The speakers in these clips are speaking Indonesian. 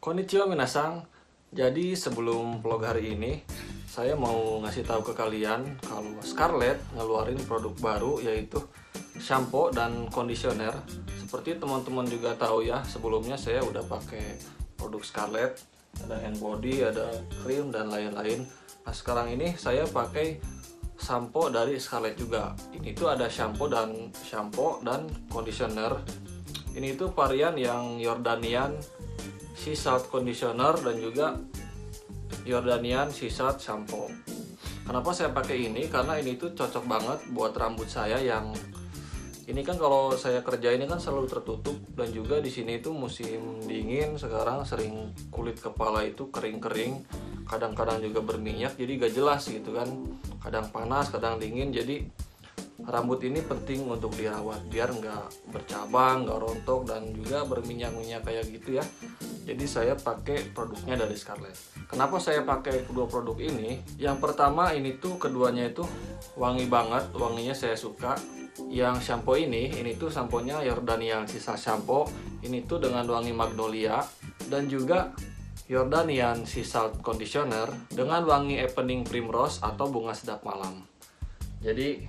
Konnichiwa minasang. Jadi sebelum vlog hari ini, saya mau ngasih tahu ke kalian kalau Scarlett ngeluarin produk baru yaitu shampoo dan conditioner. Seperti teman-teman juga tahu ya, sebelumnya saya udah pakai produk Scarlett, ada hand body, ada krim dan lain-lain. Nah sekarang ini saya pakai shampoo dari Scarlett juga. Ini tuh ada shampoo dan conditioner. Ini tuh varian yang Jordanian Sea Salt Conditioner dan juga Jordanian Sea Salt Shampoo. Kenapa saya pakai ini? Karena ini tuh cocok banget buat rambut saya yang ini kan kalau saya kerja ini kan selalu tertutup, dan juga di sini itu musim dingin sekarang, sering kulit kepala itu kering-kering, kadang-kadang juga berminyak, jadi gak jelas gitu kan, kadang panas kadang dingin. Jadi rambut ini penting untuk dirawat biar nggak bercabang, nggak rontok, dan juga berminyak-minyak kayak gitu ya. Jadi saya pakai produknya dari Scarlett. Kenapa saya pakai kedua produk ini? Yang pertama ini tuh keduanya itu wangi banget, wanginya saya suka. Yang shampoo ini tuh samponya Jordanian Sea Salt Shampoo. Ini tuh dengan wangi magnolia, dan juga Jordanian Sea Salt Conditioner dengan wangi evening primrose atau bunga sedap malam. Jadi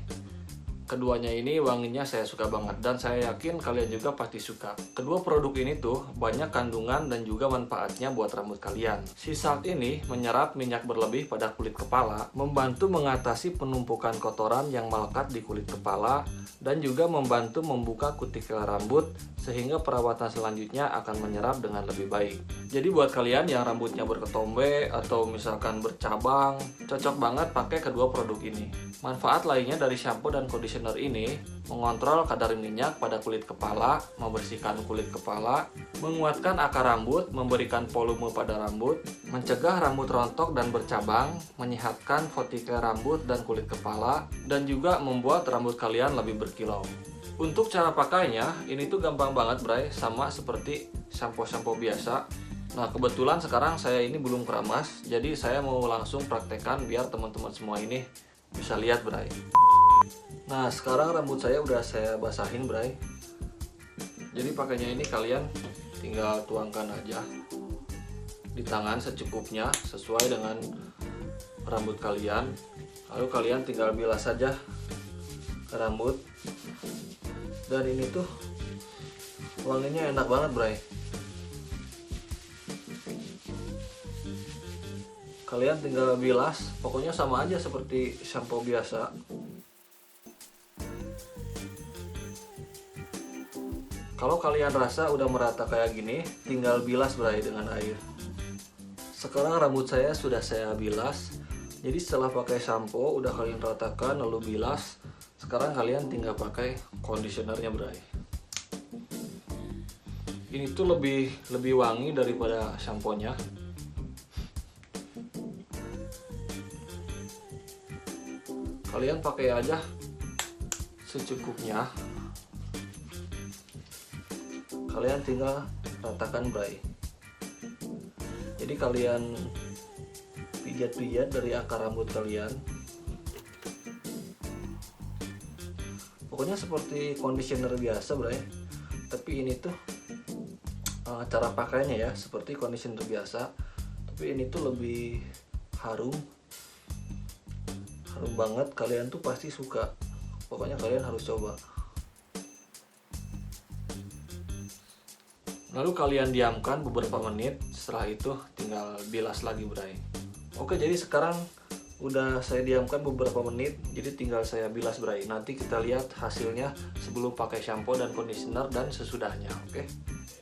keduanya ini wanginya saya suka banget, dan saya yakin kalian juga pasti suka. Kedua produk ini tuh banyak kandungan dan juga manfaatnya buat rambut kalian. Sea Salt ini menyerap minyak berlebih pada kulit kepala, membantu mengatasi penumpukan kotoran yang melekat di kulit kepala, dan juga membantu membuka kutikel rambut sehingga perawatan selanjutnya akan menyerap dengan lebih baik. Jadi buat kalian yang rambutnya berketombe atau misalkan bercabang, cocok banget pakai kedua produk ini. Manfaat lainnya dari shampoo dan conditioner ini mengontrol kadar minyak pada kulit kepala, membersihkan kulit kepala, menguatkan akar rambut, memberikan volume pada rambut, mencegah rambut rontok dan bercabang, menyehatkan follikel rambut dan kulit kepala, dan juga membuat rambut kalian lebih berkilau. Untuk cara pakainya, ini tuh gampang banget bray, sama seperti shampoo-shampoo biasa. Nah kebetulan sekarang saya ini belum keramas, jadi saya mau langsung praktekkan biar teman-teman semua ini bisa lihat bray. Nah sekarang rambut saya udah saya basahin bray. Jadi pakainya ini kalian tinggal tuangkan aja di tangan secukupnya sesuai dengan rambut kalian. Lalu kalian tinggal bilas saja ke rambut. Dan ini tuh wanginya enak banget bray. Kalian tinggal bilas, pokoknya sama aja seperti shampoo biasa. Kalau kalian rasa udah merata kayak gini, tinggal bilas bray dengan air. Sekarang rambut saya sudah saya bilas. Jadi setelah pakai shampoo udah kalian ratakan lalu bilas, sekarang kalian tinggal pakai conditionernya bray. Ini tuh lebih wangi daripada shampoo-nya. Kalian pakai aja secukupnya. Kalian tinggal ratakan bray. Jadi kalian pijat-pijat dari akar rambut kalian. Pokoknya seperti conditioner biasa bray. Tapi ini tuh cara pakainya ya seperti conditioner biasa. Tapi ini tuh lebih harum. Harum banget, kalian tuh pasti suka. Pokoknya kalian harus coba. Lalu kalian diamkan beberapa menit, setelah itu tinggal bilas lagi bray. Oke, jadi sekarang udah saya diamkan beberapa menit, jadi tinggal saya bilas bray. Nanti kita lihat hasilnya sebelum pakai shampoo dan conditioner dan sesudahnya.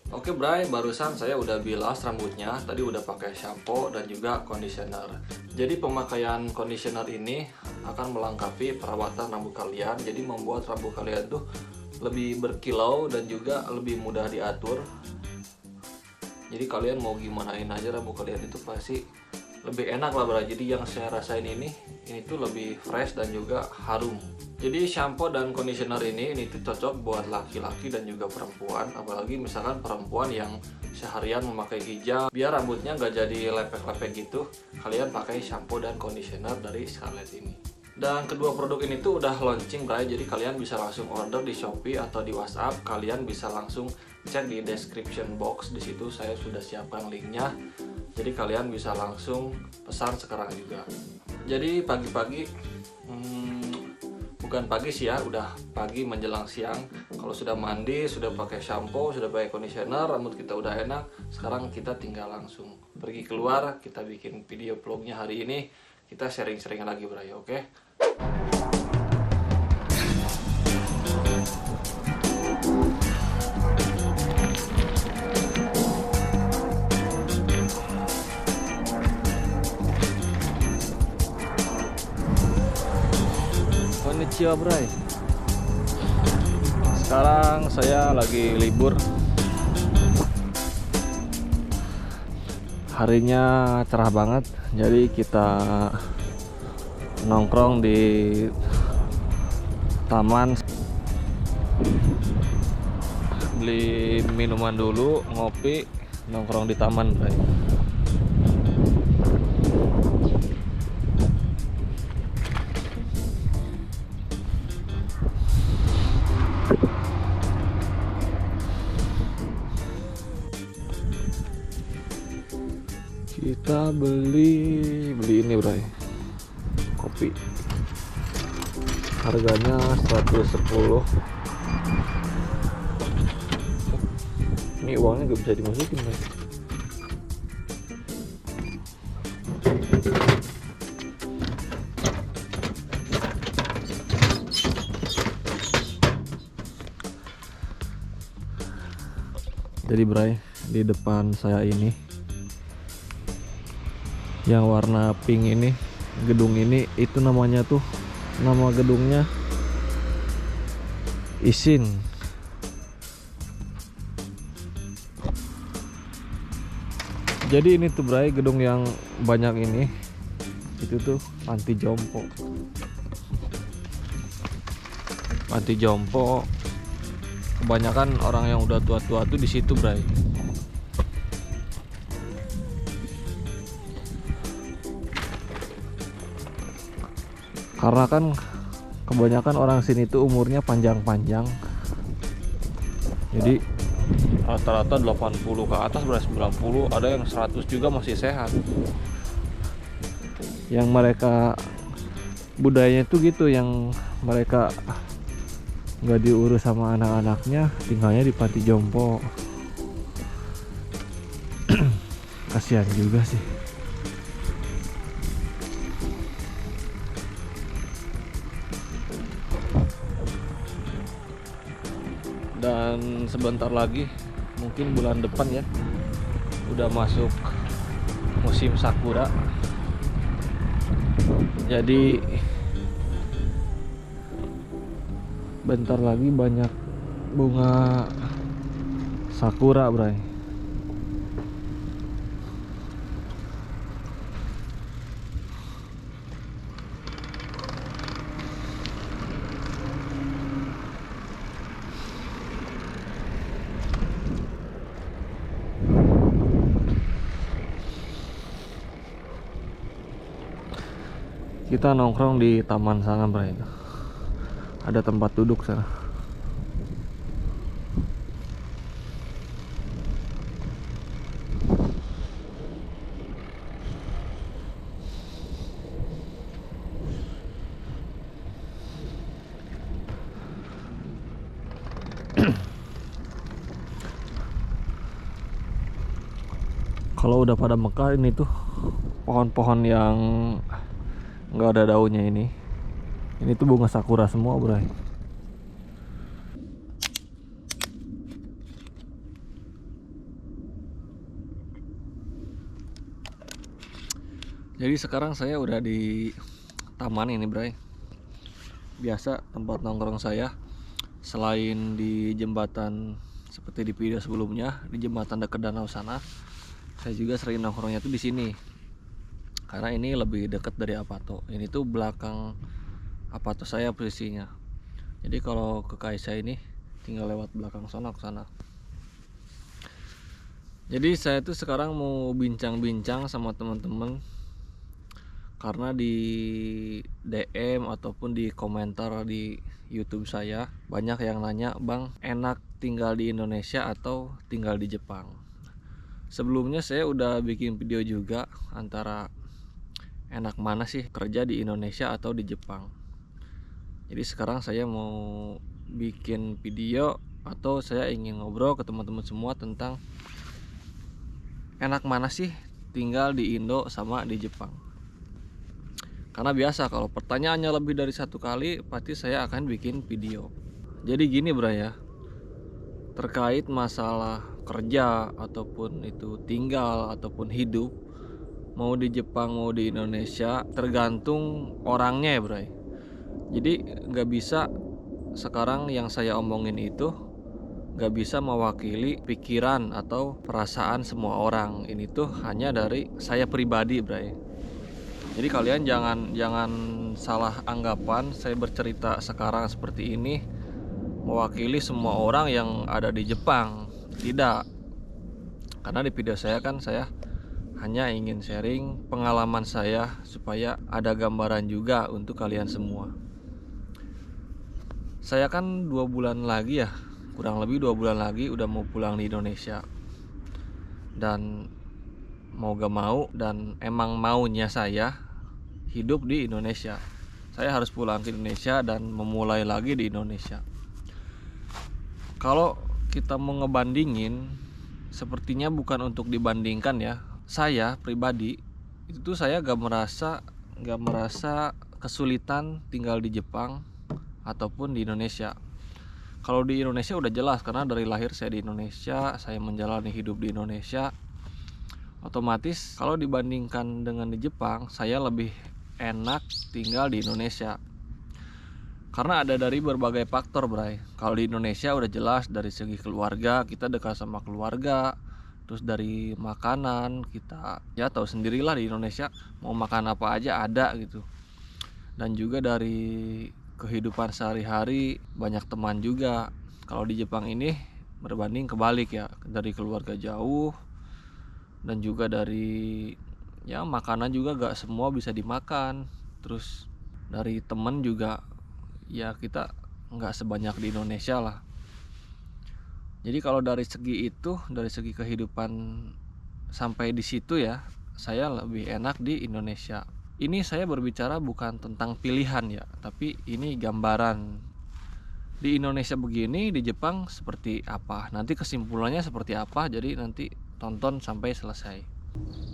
Oke bray, barusan saya udah bilas rambutnya. Tadi udah pakai shampoo dan juga conditioner. Jadi pemakaian conditioner ini akan melengkapi perawatan rambut kalian. Jadi membuat rambut kalian tuh lebih berkilau dan juga lebih mudah diatur. Jadi kalian mau gimanain aja rambut kalian itu pasti lebih enak lah bro. Jadi yang saya rasain ini tuh lebih fresh dan juga harum. Jadi shampoo dan conditioner ini tuh cocok buat laki-laki dan juga perempuan. Apalagi misalkan perempuan yang seharian memakai hijab, biar rambutnya nggak jadi lepek-lepek gitu, kalian pakai shampoo dan conditioner dari Scarlett ini. Dan kedua produk ini tuh udah launching bray, jadi kalian bisa langsung order di Shopee atau di WhatsApp. Kalian bisa langsung cek di description box, di situ saya sudah siapkan linknya. Jadi kalian bisa langsung pesan sekarang juga. Jadi pagi-pagi, bukan pagi sih ya, udah pagi menjelang siang. Kalau sudah mandi, sudah pakai shampoo, sudah pakai conditioner, rambut kita udah enak. Sekarang kita tinggal langsung pergi keluar, kita bikin video vlognya hari ini. Kita sharing-sharing lagi Bray, oke? Konnichiwa Bray. Sekarang saya lagi libur. Harinya cerah banget, jadi kita nongkrong di taman, beli minuman dulu, ngopi, nongkrong di taman Bray. Kita beli ini Bray, kopi, harganya 110. Ini uangnya gak bisa dimasukin Bray. Jadi Bray, di depan saya ini yang warna pink ini, gedung ini, itu namanya tuh, nama gedungnya Isin. Jadi ini tuh Bray, gedung yang banyak ini, itu tuh panti jompo. Panti jompo, kebanyakan orang yang udah tua-tua tuh di situ Bray. Karena kan kebanyakan orang sini tuh umurnya panjang-panjang. Jadi rata-rata 80 ke atas, 90, ada yang 100 juga masih sehat. Yang mereka budayanya tuh gitu, yang mereka nggak diurus sama anak-anaknya, tinggalnya di panti jompo. Kasihan juga sih. Dan sebentar lagi, mungkin bulan depan ya, udah masuk musim sakura. Jadi bentar lagi banyak bunga sakura Bray. Kita nongkrong di taman sana Bray. Ada tempat duduk sana. Kalau udah pada mekar ini tuh pohon-pohon yang nggak ada daunnya ini tuh bunga sakura semua Bray. Jadi sekarang saya udah di taman ini Bray. Biasa tempat nongkrong saya, selain di jembatan seperti di video sebelumnya, di jembatan dekat danau sana, saya juga sering nongkrongnya tuh di sini. Karena ini lebih dekat dari Apato. Ini tuh belakang Apato saya posisinya. Jadi kalau ke Kaisa ini tinggal lewat belakang sana ke sana. Jadi saya tuh sekarang mau bincang-bincang sama teman-teman, karena di DM ataupun di komentar di YouTube saya banyak yang nanya, "Bang, enak tinggal di Indonesia atau tinggal di Jepang. Sebelumnya saya udah bikin video juga antara enak mana sih kerja di Indonesia atau di Jepang. Jadi sekarang saya mau bikin video atau saya ingin ngobrol ke teman-teman semua tentang enak mana sih tinggal di Indo sama di Jepang. Karena biasa kalau pertanyaannya lebih dari satu kali, pasti saya akan bikin video. Jadi gini bray ya, terkait masalah kerja ataupun itu tinggal ataupun hidup, mau di Jepang mau di Indonesia, tergantung orangnya ya bray. Jadi nggak bisa sekarang yang saya omongin itu nggak bisa mewakili pikiran atau perasaan semua orang. Ini tuh hanya dari saya pribadi bray. Jadi kalian jangan salah anggapan saya bercerita sekarang seperti ini mewakili semua orang yang ada di Jepang. Tidak. Karena di video saya kan saya hanya ingin sharing pengalaman saya supaya ada gambaran juga untuk kalian semua. Saya kan 2 bulan lagi ya, kurang lebih 2 bulan lagi udah mau pulang di Indonesia. Dan mau gak mau dan emang maunya saya hidup di Indonesia. Saya harus pulang ke Indonesia dan memulai lagi di Indonesia. Kalau kita mau ngebandingin, sepertinya bukan untuk dibandingkan ya. Saya pribadi itu saya gak merasa kesulitan tinggal di Jepang ataupun di Indonesia. Kalau di Indonesia udah jelas karena dari lahir saya di Indonesia, saya menjalani hidup di Indonesia. Otomatis kalau dibandingkan dengan di Jepang, saya lebih enak tinggal di Indonesia. Karena ada dari berbagai faktor bray. Kalau di Indonesia udah jelas dari segi keluarga, kita dekat sama keluarga. Terus dari makanan, kita ya tahu sendirilah di Indonesia mau makan apa aja ada gitu. Dan juga dari kehidupan sehari-hari banyak teman juga. Kalau di Jepang ini berbanding kebalik ya, dari keluarga jauh dan juga dari ya makanan juga gak semua bisa dimakan. Terus dari temen juga ya kita gak sebanyak di Indonesia lah. Jadi kalau dari segi itu, dari segi kehidupan sampai di situ ya, saya lebih enak di Indonesia. Ini saya berbicara bukan tentang pilihan ya, tapi ini gambaran. Di Indonesia begini, di Jepang seperti apa, nanti kesimpulannya seperti apa, jadi nanti tonton sampai selesai.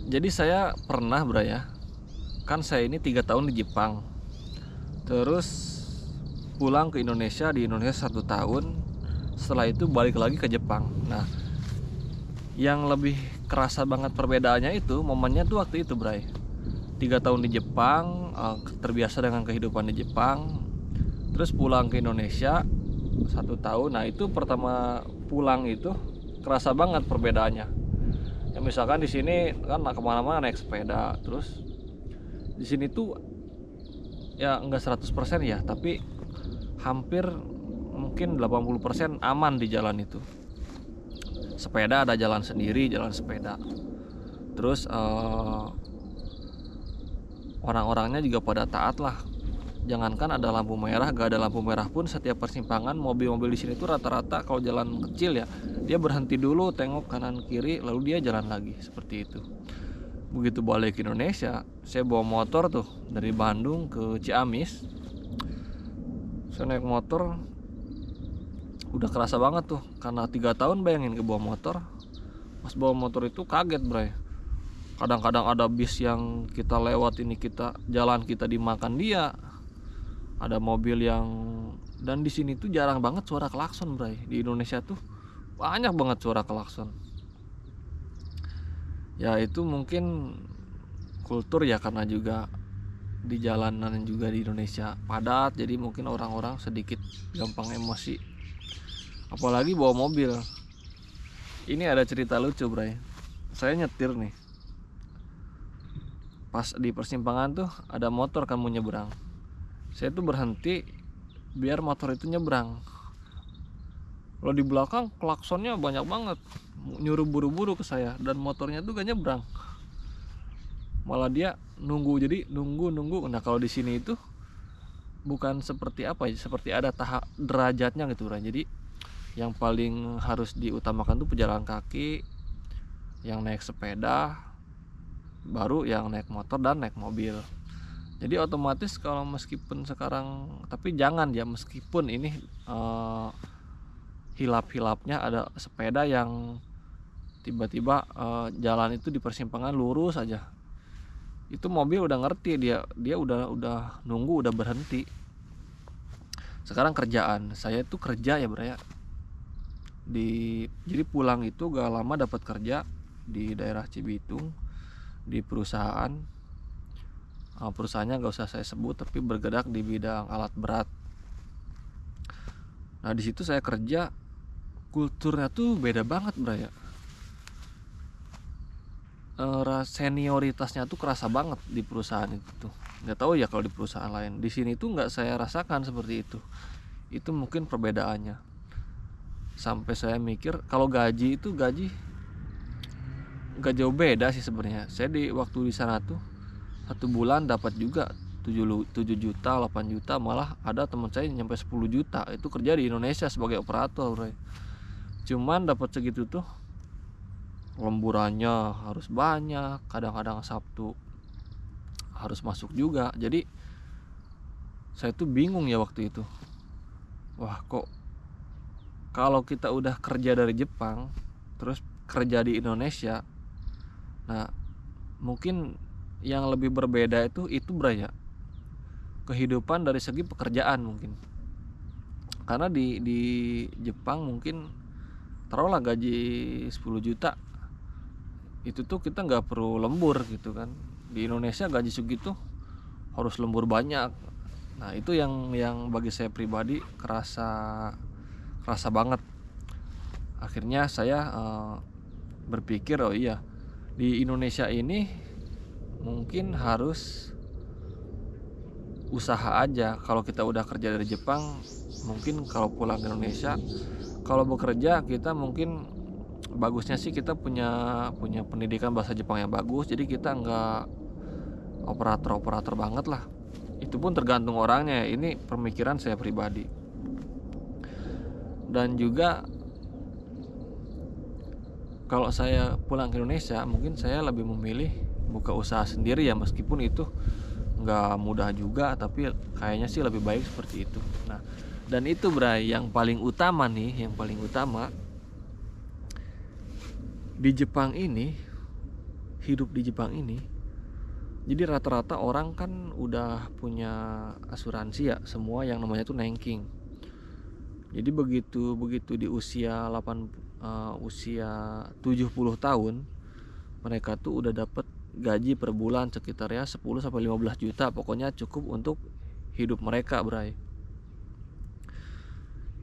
Jadi saya pernah bro ya, kan saya ini 3 tahun di Jepang, terus pulang ke Indonesia, di Indonesia 1 tahun, setelah itu balik lagi ke Jepang. Nah yang lebih kerasa banget perbedaannya itu momennya tuh waktu itu bro, 3 tahun di Jepang, terbiasa dengan kehidupan di Jepang, terus pulang ke Indonesia 1 tahun. Nah itu pertama pulang itu kerasa banget perbedaannya. Ya misalkan di sini kan kemana-mana naik sepeda, terus di sini tuh ya enggak 100% ya, tapi hampir mungkin 80% aman di jalan itu. Sepeda ada jalan sendiri, jalan sepeda. Terus orang-orangnya juga pada taat lah. Jangankan ada lampu merah, gak ada lampu merah pun setiap persimpangan mobil-mobil di sini tuh rata-rata kalau jalan kecil ya, dia berhenti dulu, tengok kanan kiri, lalu dia jalan lagi, seperti itu. Begitu balik ke Indonesia, saya bawa motor tuh dari Bandung ke Ciamis. Saya naik motor, udah kerasa banget tuh, karena 3 tahun bayangin ke bawa motor. Pas bawa motor itu kaget bray. Kadang-kadang ada bis yang kita lewat ini, kita jalan kita dimakan dia. Ada mobil yang, dan di sini tuh jarang banget suara klakson bray. Di Indonesia tuh banyak banget suara klakson. Ya itu mungkin kultur ya, karena juga di jalanan juga di Indonesia padat, jadi mungkin orang-orang sedikit gampang emosi. Apalagi bawa mobil. Ini ada cerita lucu bray. Saya nyetir nih, pas di persimpangan tuh ada motor kan mau nyebrang. Saya tuh berhenti biar motor itu nyebrang. Kalau di belakang klaksonnya banyak banget, nyuruh buru-buru ke saya, dan motornya tuh gak nyebrang. Malah dia nunggu, jadi nunggu. Nah kalau di sini itu bukan seperti apa ya, seperti ada tahap derajatnya gitu kan. Jadi Yang paling harus diutamakan tuh pejalan kaki, yang naik sepeda, baru yang naik motor dan naik mobil. Jadi otomatis kalau meskipun sekarang, tapi jangan ya, meskipun ini hilap-hilapnya ada sepeda yang tiba-tiba jalan itu di persimpangan lurus aja, itu mobil udah ngerti, dia udah nunggu, udah berhenti. Sekarang kerjaan saya itu kerja ya bro ya, jadi pulang itu gak lama dapat kerja di daerah Cibitung di perusahaannya gak usah saya sebut, tapi bergerak di bidang alat berat. Nah di situ saya kerja, kulturnya tuh beda banget bro ya. Senioritasnya tuh kerasa banget di perusahaan itu tuh. Nggak tahu ya kalau di perusahaan lain. Di sini tuh nggak saya rasakan seperti itu. Itu mungkin perbedaannya. Sampai saya mikir kalau gaji nggak jauh beda sih sebenarnya. Saya di waktu di sana tuh 1 bulan dapat juga 7 juta, 8 juta, malah ada teman saya nyampe 10 juta. Itu kerja di Indonesia sebagai operator, bro. Cuman dapat segitu tuh lemburannya harus banyak, kadang-kadang Sabtu harus masuk juga. Jadi saya tuh bingung ya waktu itu. Wah, kok kalau kita udah kerja dari Jepang terus kerja di Indonesia, nah mungkin yang lebih berbeda itu bro ya, kehidupan dari segi pekerjaan mungkin. Karena di Jepang mungkin taruhlah gaji 10 juta, itu tuh kita nggak perlu lembur gitu kan. Di Indonesia gaji segitu harus lembur banyak. Nah itu yang bagi saya pribadi kerasa banget. Akhirnya saya berpikir, oh iya, di Indonesia ini mungkin harus usaha aja. Kalau kita udah kerja dari Jepang, mungkin kalau pulang ke Indonesia, kalau bekerja kita mungkin bagusnya sih kita punya pendidikan bahasa Jepang yang bagus, jadi kita nggak operator banget lah. Itu pun tergantung orangnya, ini pemikiran saya pribadi. Dan juga kalau saya pulang ke Indonesia, mungkin saya lebih memilih buka usaha sendiri ya, meskipun itu nggak mudah juga, tapi kayaknya sih lebih baik seperti itu. Nah, dan itu Bray, yang paling utama di Jepang ini, hidup di Jepang ini, jadi rata-rata orang kan udah punya asuransi ya, semua yang namanya tuh Nenking. Jadi begitu di usia 70 tahun, mereka tuh udah dapat gaji per bulan sekitar ya 10 sampai 15 juta, pokoknya cukup untuk hidup mereka, Bray.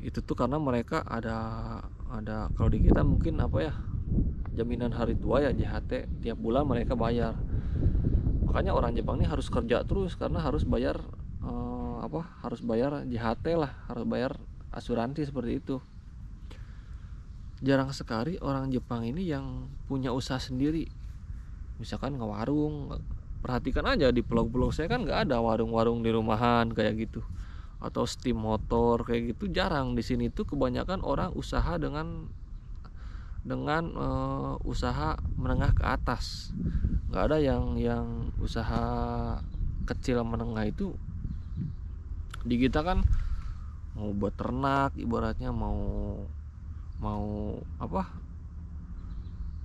Itu tuh karena mereka ada kalau di kita mungkin apa ya, jaminan hari tua ya, JHT, tiap bulan mereka bayar. Makanya orang Jepang ini harus kerja terus karena harus bayar harus bayar JHT lah, harus bayar asuransi seperti itu. Jarang sekali orang Jepang ini yang punya usaha sendiri, misalkan ngewarung. Perhatikan aja di vlog-vlog saya kan nggak ada warung-warung di rumahan kayak gitu, atau steam motor kayak gitu, jarang. Di sini tuh kebanyakan orang usaha dengan usaha menengah ke atas, nggak ada yang usaha kecil menengah. Itu di kita kan mau buat ternak, ibaratnya mau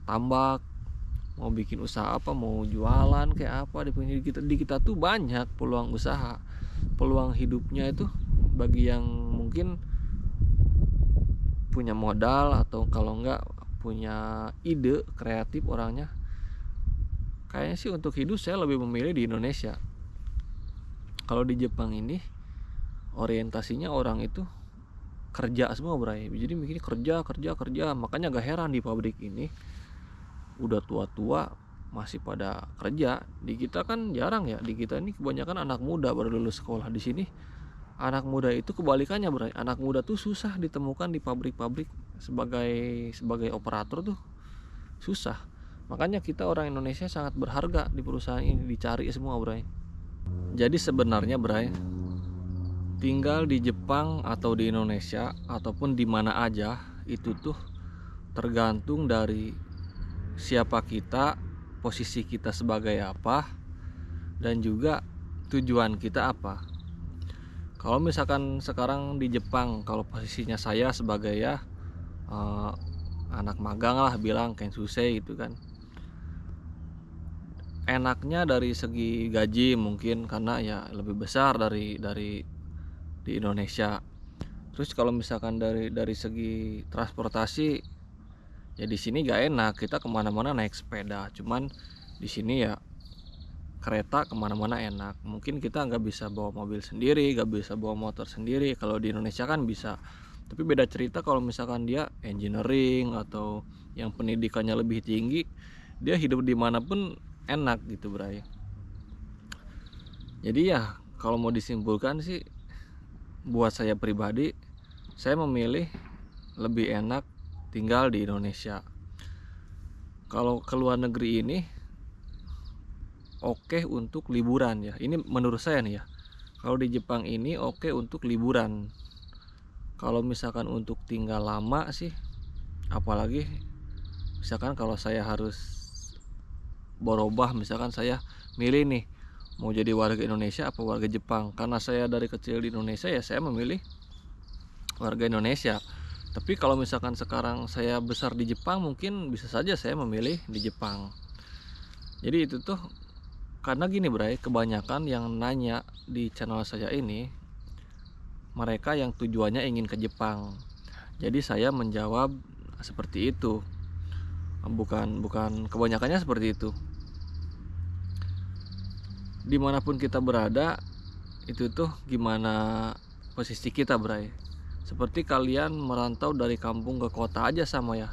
tambak, mau bikin usaha apa, mau jualan kayak apa, di kita tuh banyak peluang usaha, peluang hidupnya itu bagi yang mungkin punya modal atau kalau enggak punya ide kreatif orangnya. Kayaknya sih untuk hidup saya lebih memilih di Indonesia. Kalau di Jepang ini orientasinya orang itu kerja semua, Bray. Jadi mikirnya kerja, makanya gak heran di pabrik ini udah tua-tua masih pada kerja. Di kita kan jarang ya, di kita ini kebanyakan anak muda baru lulus sekolah. Di sini anak muda itu kebalikannya, Bray. Anak muda tuh susah ditemukan di pabrik-pabrik sebagai operator tuh susah. Makanya kita orang Indonesia sangat berharga di perusahaan ini, dicari semua, Bray. Jadi sebenarnya, Bray, tinggal di Jepang atau di Indonesia ataupun di mana aja, itu tuh tergantung dari siapa kita, posisi kita sebagai apa, dan juga tujuan kita apa. Kalau misalkan sekarang di Jepang, kalau posisinya saya sebagai anak magang lah, bilang Kensusei gitu kan, enaknya dari segi gaji mungkin karena ya lebih besar dari di Indonesia. Terus kalau misalkan dari segi transportasi, ya di sini gak enak, kita kemana-mana naik sepeda. Cuman di sini ya kereta kemana-mana enak. Mungkin kita nggak bisa bawa mobil sendiri, nggak bisa bawa motor sendiri. Kalau di Indonesia kan bisa. Tapi beda cerita kalau misalkan dia engineering atau yang pendidikannya lebih tinggi, dia hidup dimanapun enak gitu, Bray. Jadi ya kalau mau disimpulkan sih, buat saya pribadi, saya memilih lebih enak tinggal di Indonesia. Kalau ke luar negeri ini oke untuk liburan ya. Ini menurut saya nih ya. Kalau di Jepang ini oke untuk liburan. Kalau misalkan untuk tinggal lama sih, apalagi misalkan kalau saya harus berubah, misalkan saya milih nih mau jadi warga Indonesia apa warga Jepang. Karena saya dari kecil di Indonesia, ya saya memilih warga Indonesia. Tapi kalau misalkan sekarang saya besar di Jepang, mungkin bisa saja saya memilih di Jepang. Jadi itu tuh karena gini, Bray, kebanyakan yang nanya di channel saya ini mereka yang tujuannya ingin ke Jepang. Jadi saya menjawab seperti itu. Bukan kebanyakannya seperti itu. Dimanapun kita berada, itu tuh gimana posisi kita, Bray. Seperti kalian merantau dari kampung ke kota aja sama ya.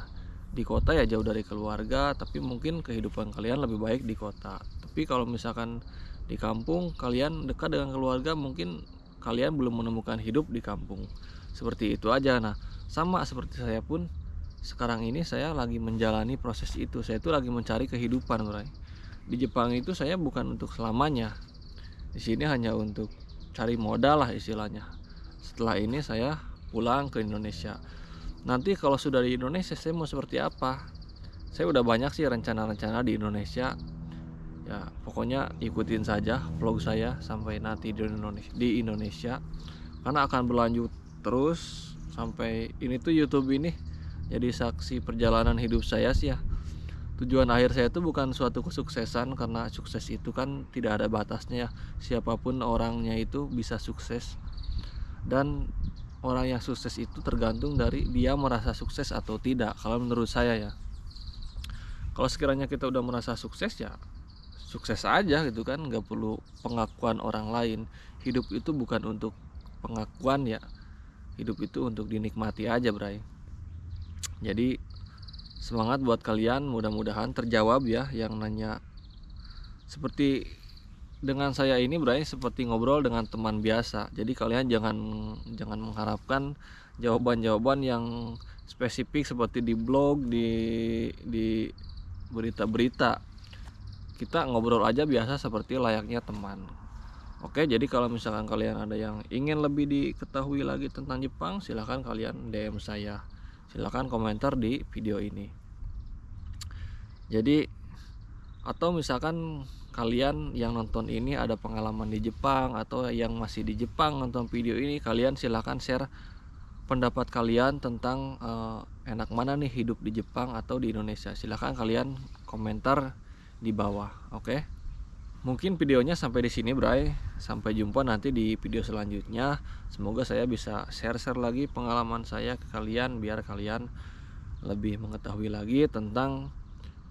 Di kota ya jauh dari keluarga, tapi mungkin kehidupan kalian lebih baik di kota. Tapi kalau misalkan di kampung kalian dekat dengan keluarga, mungkin kalian belum menemukan hidup di kampung. Seperti itu aja. Nah, sama seperti saya pun sekarang ini saya lagi menjalani proses itu. Saya itu lagi mencari kehidupan, Bray. Di Jepang itu saya bukan untuk selamanya. Di sini hanya untuk cari modal lah istilahnya. Setelah ini saya pulang ke Indonesia. Nanti kalau sudah di Indonesia saya mau seperti apa? Saya udah banyak sih rencana-rencana di Indonesia. Ya, pokoknya ikutin saja vlog saya sampai nanti di Indonesia. Karena akan berlanjut terus sampai ini tuh YouTube ini jadi saksi perjalanan hidup saya sih ya. Tujuan akhir saya itu bukan suatu kesuksesan, karena sukses itu kan tidak ada batasnya. Siapapun orangnya itu bisa sukses. Dan orang yang sukses itu tergantung dari dia merasa sukses atau tidak. Kalau menurut saya ya, kalau sekiranya kita udah merasa sukses ya sukses aja gitu kan, nggak perlu pengakuan orang lain. Hidup itu bukan untuk pengakuan ya, hidup itu untuk dinikmati aja, Bray. Jadi semangat buat kalian, mudah-mudahan terjawab ya yang nanya. Seperti dengan saya ini, Bray, seperti ngobrol dengan teman biasa. Jadi kalian jangan mengharapkan jawaban-jawaban yang spesifik seperti di blog, di berita-berita. Kita ngobrol aja biasa seperti layaknya teman. Oke, jadi kalau misalkan kalian ada yang ingin lebih diketahui lagi tentang Jepang, silahkan kalian DM saya. Silahkan komentar di video ini. Jadi, atau misalkan kalian yang nonton ini ada pengalaman di Jepang, atau yang masih di Jepang nonton video ini, kalian silahkan share pendapat kalian tentang enak mana nih hidup di Jepang atau di Indonesia. Silahkan kalian komentar di bawah. Oke. Mungkin videonya sampai di sini, Bray. Sampai jumpa nanti di video selanjutnya. Semoga saya bisa share-share lagi pengalaman saya ke kalian biar kalian lebih mengetahui lagi tentang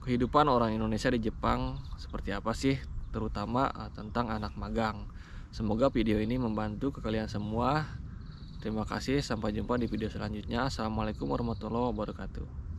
kehidupan orang Indonesia di Jepang seperti apa sih, terutama tentang anak magang. Semoga video ini membantu ke kalian semua. Terima kasih, sampai jumpa di video selanjutnya. Assalamualaikum warahmatullahi wabarakatuh.